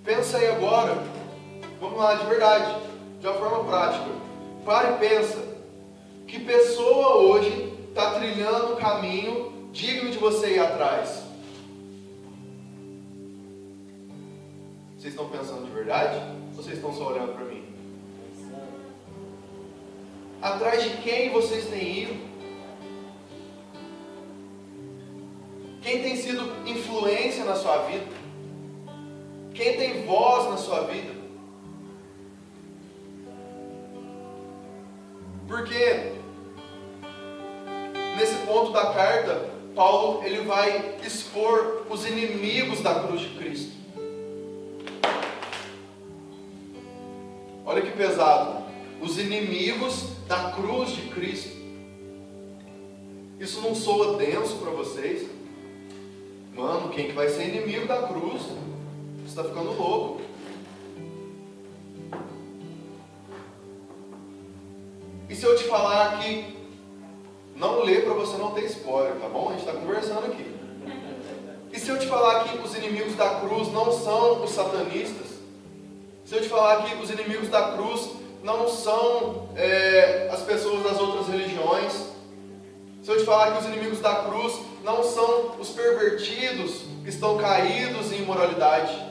Pensa aí agora, vamos lá, de verdade, de uma forma prática. Para e pensa, que pessoa hoje está trilhando um caminho digno de você ir atrás? Vocês estão pensando de verdade? Ou vocês estão só olhando para mim? Atrás de quem vocês têm ido? Quem tem sido influência na sua vida? Quem tem voz na sua vida? Porque nesse ponto da carta, Paulo ele vai expor os inimigos da cruz de Cristo. Olha que pesado. Os inimigos da cruz de Cristo. Isso não soa denso para vocês? Mano, quem que vai ser inimigo da cruz? Você está ficando louco. E se eu te falar que não lê para você não ter spoiler, tá bom? A gente está conversando aqui. E se eu te falar que os inimigos da cruz não são os satanistas? Se eu te falar que os inimigos da cruz não são as pessoas das outras religiões? Se eu te falar que os inimigos da cruz não são os pervertidos que estão caídos em imoralidade?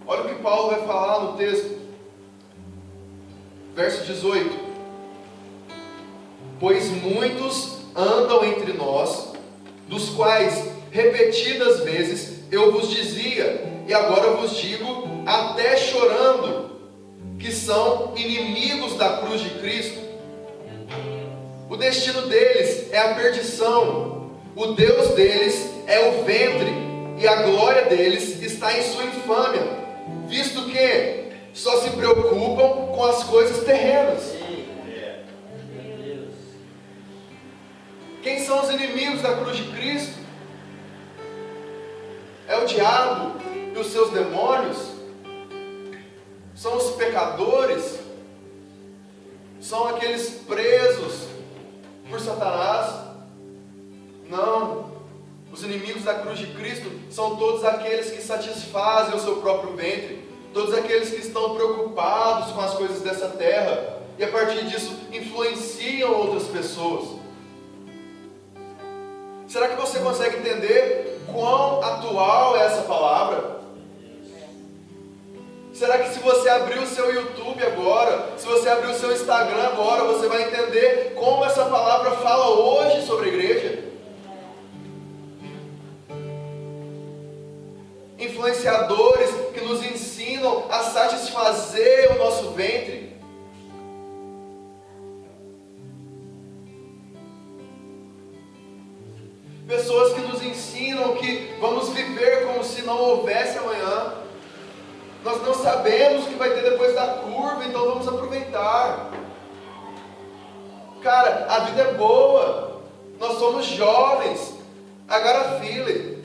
Olha o que Paulo vai falar no texto. Verso 18: pois muitos andam entre nós, dos quais repetidas vezes eu vos dizia, e agora vos digo, até chorando, que são inimigos da cruz de Cristo. O destino deles é a perdição, o Deus deles é o ventre, e a glória deles está em sua infâmia, visto que só se preocupam com as coisas terrenas. Quem são os inimigos da cruz de Cristo? É o diabo e os seus demônios? São os pecadores? São aqueles presos por Satanás? Não. Os inimigos da cruz de Cristo são todos aqueles que satisfazem o seu próprio ventre, todos aqueles que estão preocupados com as coisas dessa terra e a partir disso influenciam outras pessoas. Será que você consegue entender quão atual é essa palavra? Será que se você abrir o seu YouTube agora, se você abrir o seu Instagram agora, você vai entender como essa palavra fala hoje sobre a igreja? Influenciadores que nos ensinam a satisfazer o nosso ventre. Pessoas que nos ensinam que vamos viver como se não houvesse amanhã. Nós não sabemos o que vai ter depois da curva, então vamos aproveitar. Cara, a vida é boa. Nós somos jovens. Agora file.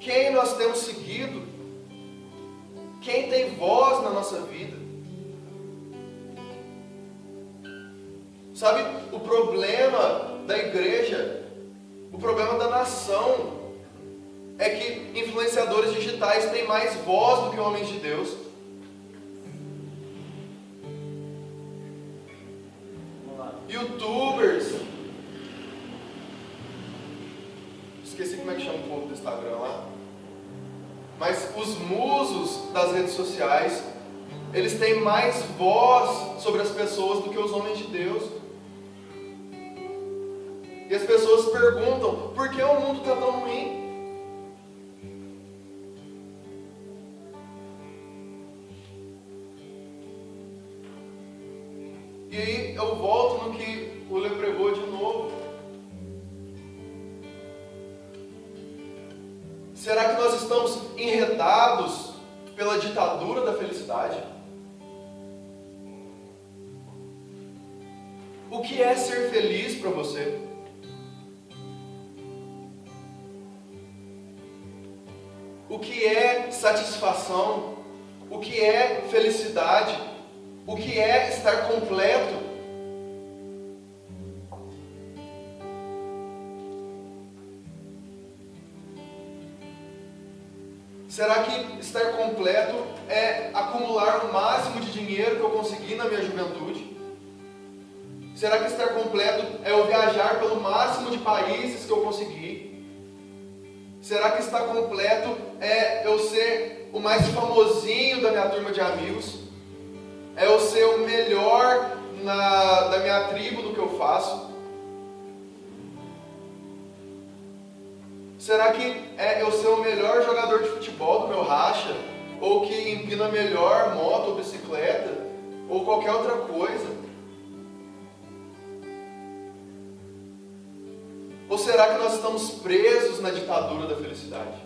Quem nós temos seguido? Quem tem voz na nossa vida? Sabe, o problema da igreja, o problema da nação, é que influenciadores digitais têm mais voz do que homens de Deus. YouTubers. Esqueci como é que chama o povo do Instagram lá. Mas os musos das redes sociais, eles têm mais voz sobre as pessoas do que os homens de Deus. E as pessoas perguntam, por que o mundo está tão ruim? E aí eu volto no que o Lê pregou de novo. Será que nós estamos enredados pela ditadura da felicidade? O que é ser feliz para você? O que é satisfação? O que é felicidade? O que é estar completo? Será que estar completo é acumular o máximo de dinheiro que eu consegui na minha juventude? Será que estar completo é eu viajar pelo máximo de países que eu consegui? Será que estar completo é eu ser o mais famosinho da minha turma de amigos? É eu ser o melhor da minha tribo no que eu faço? Será que é eu ser o melhor jogador de futebol do meu racha? Ou que empina melhor moto ou bicicleta? Ou qualquer outra coisa? Ou será que nós estamos presos na ditadura da felicidade?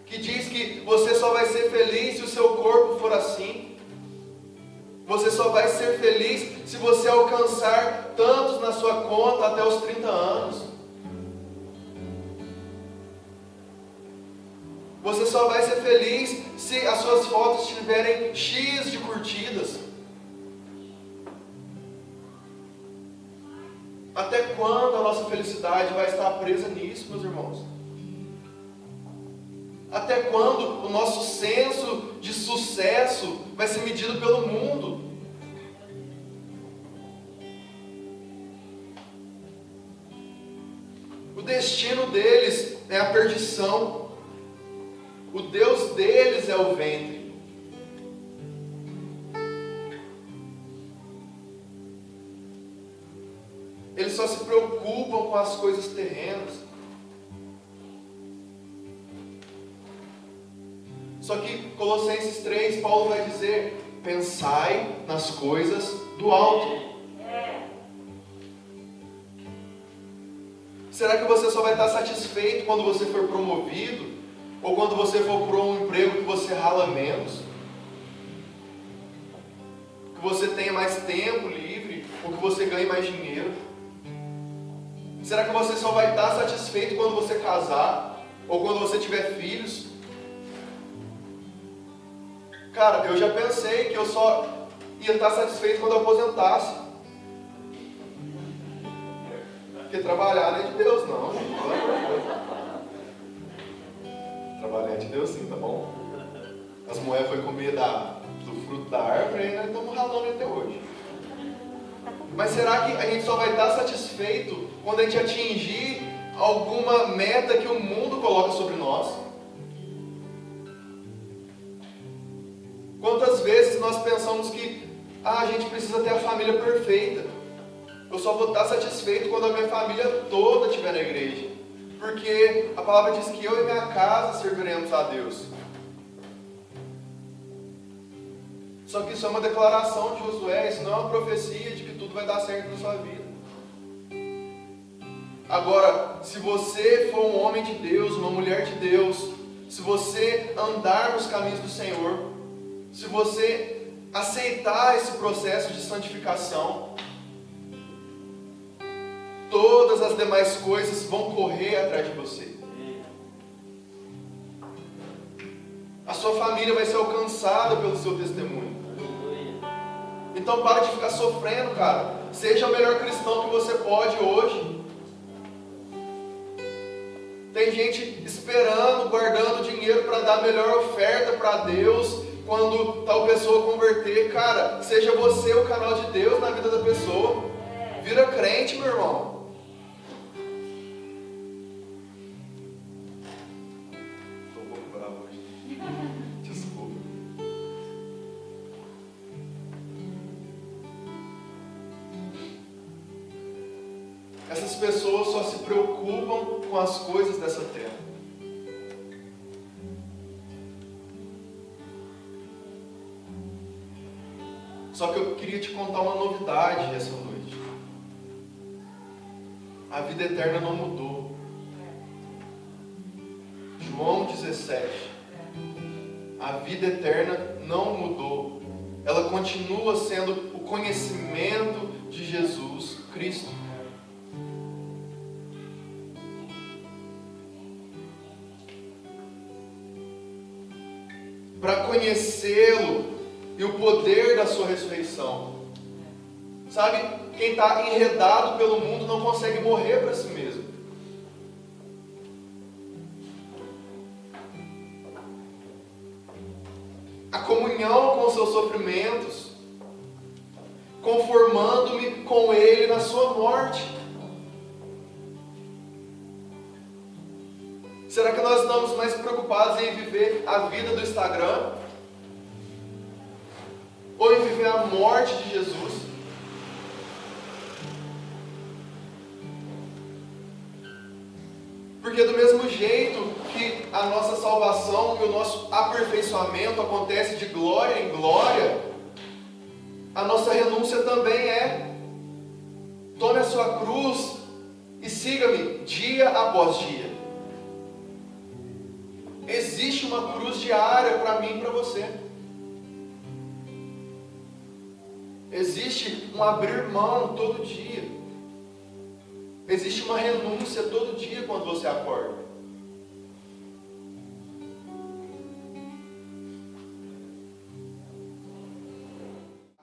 Que diz que você só vai ser feliz se o seu corpo for assim. Você só vai ser feliz se você alcançar tantos na sua conta até os 30 anos. Você só vai ser feliz se as suas fotos tiverem X de curtidas. Até quando a nossa felicidade vai estar presa nisso, meus irmãos? Até quando o nosso senso de sucesso vai ser medido pelo mundo? O destino deles é a perdição. O Deus deles é o ventre. Eles só se preocupam com as coisas terrenas. Só que Colossenses 3, Paulo vai dizer: pensai nas coisas do alto. Será que você só vai estar satisfeito quando você for promovido? Ou quando você for para um emprego que você rala menos? Que você tenha mais tempo livre? Ou que você ganhe mais dinheiro? Será que você só vai estar satisfeito quando você casar? Ou quando você tiver filhos? Cara, eu já pensei que eu só ia estar satisfeito quando eu aposentasse. Porque trabalhar não é de Deus, não. Trabalhar é de Deus sim, tá bom? As mulheres foram comer do fruto da árvore e nós estamos ralando até hoje. Mas será que a gente só vai estar satisfeito quando a gente atingir alguma meta que o mundo coloca sobre nós? Quantas vezes nós pensamos que a gente precisa ter a família perfeita? Eu só vou estar satisfeito quando a minha família toda estiver na igreja. Porque a palavra diz que eu e minha casa serviremos a Deus. Só que isso é uma declaração de Josué, isso não é uma profecia de que tudo vai dar certo na sua vida. Agora, se você for um homem de Deus, uma mulher de Deus, se você andar nos caminhos do Senhor, se você aceitar esse processo de santificação, todas as demais coisas vão correr atrás de você. A sua família vai ser alcançada pelo seu testemunho. Então para de ficar sofrendo, cara. Seja o melhor cristão que você pode hoje. Tem gente esperando, guardando dinheiro para dar a melhor oferta para Deus quando tal pessoa converter. Cara, seja você o canal de Deus na vida da pessoa. Vira crente, meu irmão. Estou um pouco bravo hoje. Desculpa. Essas pessoas só se preocupam com as coisas dessa terra. Só que eu queria te contar uma novidade essa noite. A vida eterna não mudou. João 17. A vida eterna não mudou. Ela continua sendo o conhecimento de Jesus Cristo. Para conhecê-lo e o poder da sua ressurreição. Sabe, quem está enredado pelo mundo não consegue morrer para si mesmo. A comunhão com os seus sofrimentos, conformando-me com Ele na sua morte. Será que nós estamos mais preocupados em viver a vida do Instagram? Ou em viver a morte de Jesus? Porque do mesmo jeito que a nossa salvação e o nosso aperfeiçoamento acontece de glória em glória, a nossa renúncia também é: tome a sua cruz e siga-me dia após dia. Existe uma cruz diária para mim e para você. Existe um abrir mão todo dia. Existe uma renúncia todo dia quando você acorda.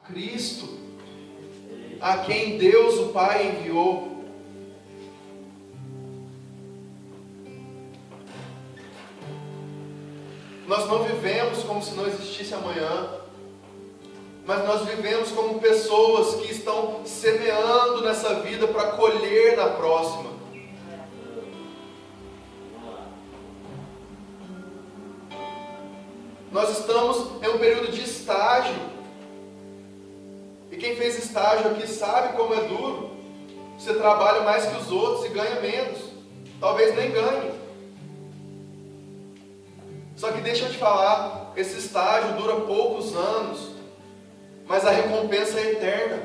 Cristo, a quem Deus o Pai enviou. Nós não vivemos como se não existisse amanhã, mas nós vivemos como pessoas que estão semeando nessa vida para colher na próxima. Nós estamos em um período de estágio, e quem fez estágio aqui sabe como é duro. Você trabalha mais que os outros e ganha menos, talvez nem ganhe. Só que deixa eu te falar, esse estágio dura poucos anos, mas a recompensa é eterna.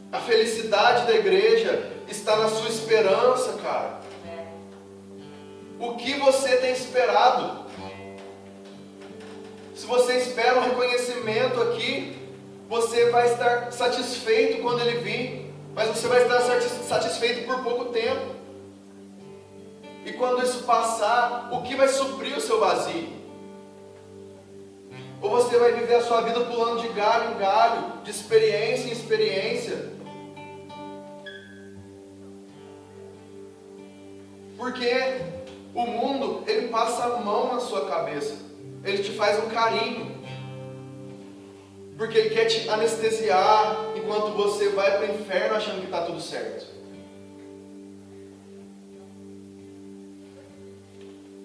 A felicidade da igreja está na sua esperança, cara. O que você tem esperado? Se você espera um reconhecimento aqui, você vai estar satisfeito quando ele vir, mas você vai estar satisfeito por pouco tempo. E quando isso passar, o que vai suprir o seu vazio? Ou você vai viver a sua vida pulando de galho em galho, de experiência em experiência? Porque o mundo, ele passa a mão na sua cabeça. Ele te faz um carinho. Porque ele quer te anestesiar enquanto você vai para o inferno achando que está tudo certo.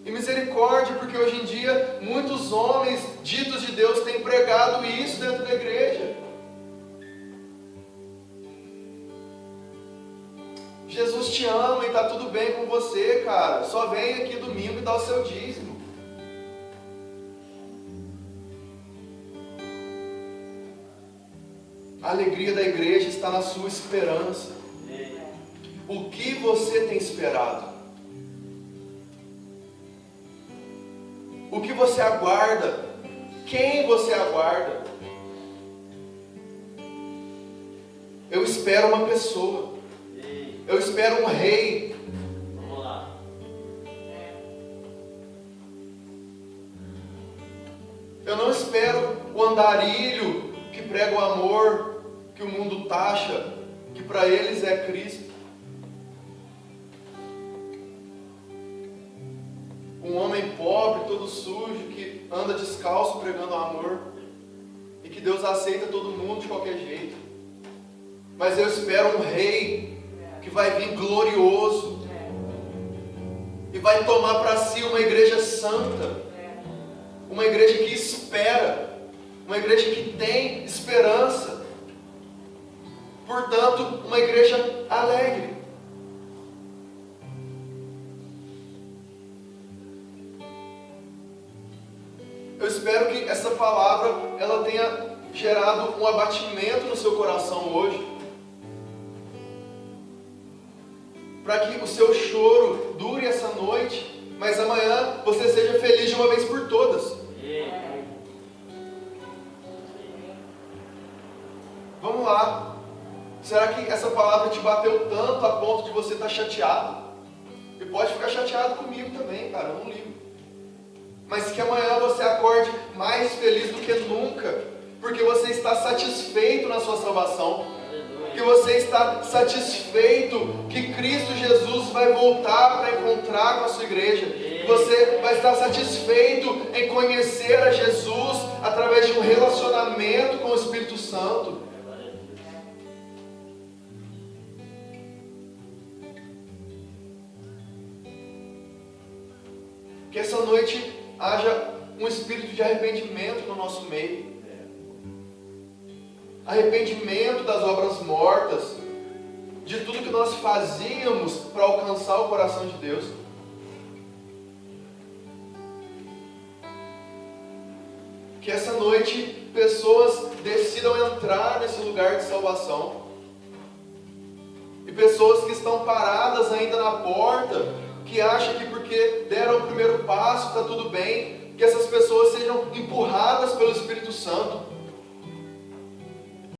E misericórdia, porque hoje em dia muitos homens ditos de Deus têm pregado isso dentro da igreja. Jesus te ama e está tudo bem com você, cara. Só vem aqui domingo e dá o seu dízimo. alegria da igreja está na sua esperança. O que você tem esperado? O que você aguarda? Quem você aguarda? Eu espero uma pessoa. Eu espero um rei. Vamos lá. Eu não espero o andarilho que prega o amor, que o mundo taxa, que para eles é Cristo. Um homem pobre, todo sujo, que anda descalço pregando amor, e que Deus aceita todo mundo de qualquer jeito. Mas eu espero um rei que vai vir glorioso e vai tomar para si uma igreja santa, uma igreja que espera, uma igreja que tem esperança, portanto, uma igreja alegre. Eu espero que essa palavra ela tenha gerado um abatimento no seu coração hoje, para que o seu choro dure essa noite, mas amanhã você seja feliz de uma vez por todas. Vamos lá. Será que essa palavra te bateu tanto a ponto de você estar chateado? E pode ficar chateado comigo também, cara, eu não ligo. Mas que amanhã você acorde mais feliz do que nunca, porque você está satisfeito na sua salvação, que você está satisfeito que Cristo Jesus vai voltar para encontrar com a sua igreja, que você vai estar satisfeito em conhecer a Jesus através de um relacionamento com o Espírito Santo. Que essa noite haja um espírito de arrependimento no nosso meio. Arrependimento das obras mortas, de tudo que nós fazíamos para alcançar o coração de Deus. Que essa noite pessoas decidam entrar nesse lugar de salvação. E pessoas que estão paradas ainda na porta, que acham que porque deram o primeiro passo está tudo bem, que essas pessoas sejam empurradas pelo Espírito Santo.